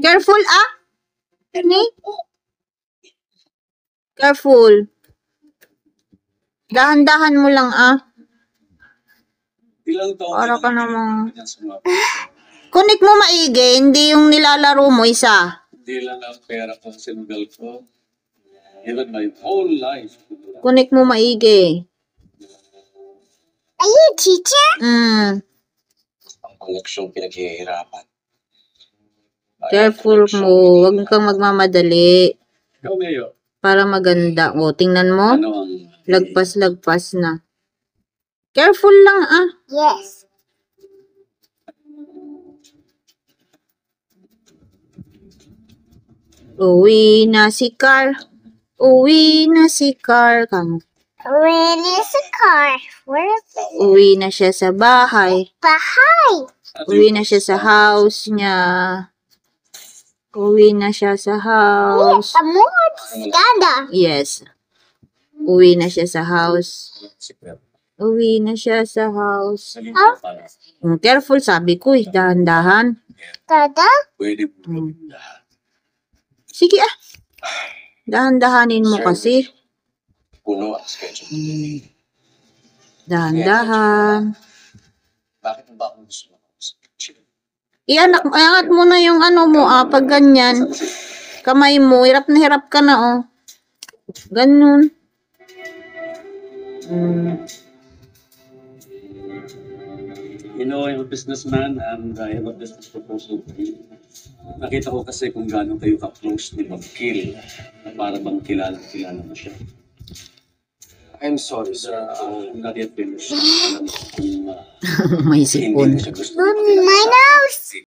Careful, ah. Ni? Careful. Dahan-dahan mo lang, ah. Para ka namang... Kunik mo maigi, hindi yung nilalaro mo isa. Hindi lang ang pera kong sinugal ko. Even my whole life. Kunik mo maigi. Are you a teacher? Mm. Ang koneksyon pinaghihirapan. Careful mo. Huwag kang magmamadali. Ikaw, Mayo. Para maganda. O, tingnan mo. Ano ang... Lagpas-lagpas na. Careful lang, ah. Yes. Uwi na si Car. Uwi na si Car. Where is the car? Where is it? Uwi na siya sa bahay. Behind. Uwi na siya sa house niya. Uwi na siya sa house. A more skanda. Yes. Uwi na siya sa house. Uwi na siya sa house. Careful, sabi ko eh. Dahan-dahan. Dada? Pwede Sige ah. Dahan-dahanin mo kasi. puno ang schedule. Dahan-dahan. Bakit ba ako gusto mo? Iangat mo na yung ano mo pag ganyan. Kamay mo, hirap na hirap ka na oh. Ganun. You know, I'm a businessman and I have a business proposal for you. Nakita ko kasi kung gaano kayo ka-close ni Bob Kill na para bang kilala mo siya. I'm sorry, sir. Not yet finished. Alam ko kung May hindi sipon. ko siya gusto. Mine